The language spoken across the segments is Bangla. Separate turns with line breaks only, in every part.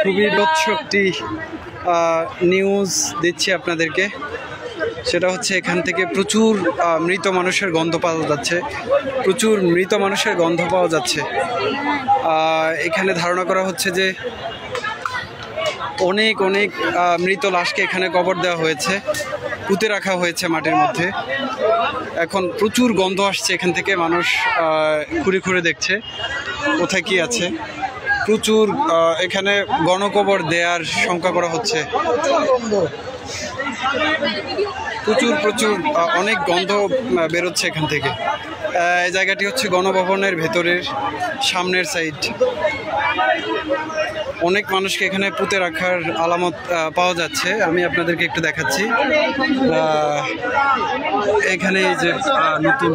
খুবই রোচক একটি নিউজ দিচ্ছি আপনাদেরকে। সেটা হচ্ছে এখান থেকে প্রচুর মৃত মানুষের গন্ধ পাওয়া যাচ্ছে, প্রচুর মৃত মানুষের গন্ধ পাওয়া যাচ্ছে। এখানে ধারণা করা হচ্ছে যে অনেক অনেক মৃত লাশকে এখানে কবর দেওয়া হয়েছে, পুঁতে রাখা হয়েছে মাটির মধ্যে। এখন প্রচুর গন্ধ আসছে এখান থেকে, মানুষ ঘুরে ঘুরে দেখছে কোথায় কি আছে। প্রচুর এখানে গণকবর দেওয়ার শঙ্কা করা হচ্ছে, প্রচুর প্রচুর অনেক গন্ধ বেরোচ্ছে এখান থেকে। এই জায়গাটি হচ্ছে গণভবনের ভেতরের সামনের সাইড। অনেক মানুষকে এখানে পুঁতে রাখার আলামত পাওয়া যাচ্ছে, আমি আপনাদেরকে একটু দেখাচ্ছি। এখানে এই যে নতুন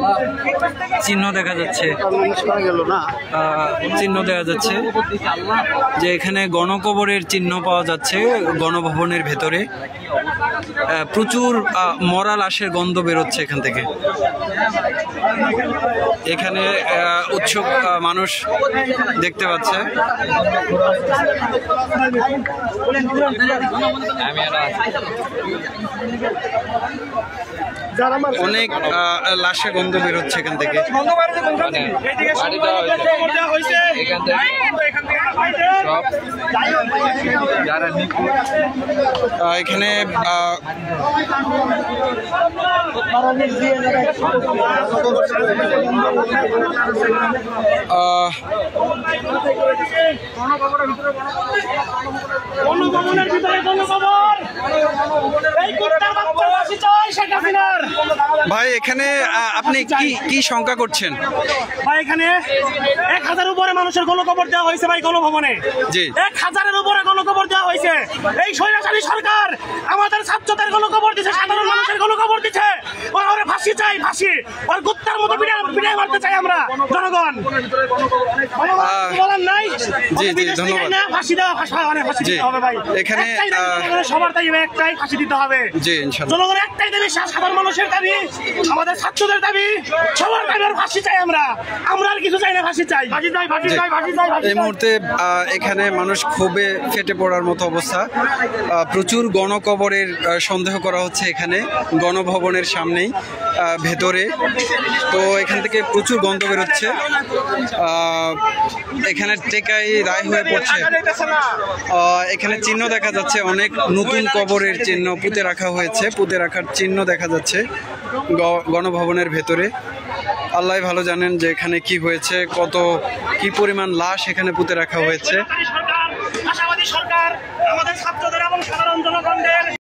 চিহ্ন দেখা যাচ্ছে, চিহ্ন দেখা যাচ্ছে যে এখানে গণকবরের চিহ্ন পাওয়া যাচ্ছে গণভবনের ভেতরে। প্রচুর মরা লাশের গন্ধ বেরোচ্ছে এখান থেকে। এখানে উৎসুক মানুষ দেখতে পাচ্ছে। অনেক লাশের গন্ধ বেরোচ্ছে এখান থেকে। এখানে ভাই এখানে আপনি কি শঙ্কা করছেন?
ভাই এখানে 1000 উপরে মানুষের গণকবর দেওয়া হয়েছে ভাই গণভবনে। জি, 1000-এর উপরে গণকবর দেওয়া হয়েছে। এই স্বৈরাচারী সরকার আমাদের ছাত্রদের গণকবর দিচ্ছে, সাধারণ মানুষের গণকবর দিচ্ছে। ওরে ফাঁসি চাই, ফাঁসি। ওর কুত্তার মতো পিটাই মারতে চাই আমরা জনগণ। বলার নাই।
জি জি, ধন্যবাদ।
ফাঁসি দেওয়া, ফাঁসি দিতে হবে ভাই। এখানে সবার দাবি একটাই, ফাঁসি দিতে হবে। জি ইনশাআল্লাহ। জনগণের একটাই দাবি, সাধারণ মানুষের দাবি, আমাদের ছাত্রদের দাবি, সবার দাবি আর ফাঁসি চাই। আমরা আর কিছু চাই না, ফাঁসি চাই, ফাঁসি চাই, ফাঁসি চাই, ফাঁসি চাই।
এই মুহূর্তে এখানে মানুষ ক্ষোভে ফেটে পড়ার মতো অবস্থা। প্রচুর গণকবরের সন্দেহ করা হচ্ছে এখানে গণভবনের সামনেই ভেতরে। তো এখান থেকে প্রচুর গন্ধ বেরোচ্ছে, এখানে টেকাই রায় হয়ে পড়ছে। এখানে চিহ্ন দেখা যাচ্ছে, অনেক নতুন কবরের চিহ্ন পুঁতে রাখা হয়েছে, পুঁতে রাখার চিহ্ন দেখা যাচ্ছে গণভবনের ভেতরে। আল্লাহ ভালো জানেন যে এখানে কি হয়েছে, কি পরিমাণ লাশ এখানে পুঁতে রাখা হয়েছে।
আশাবাদী সরকার আমাদের ছাত্রদের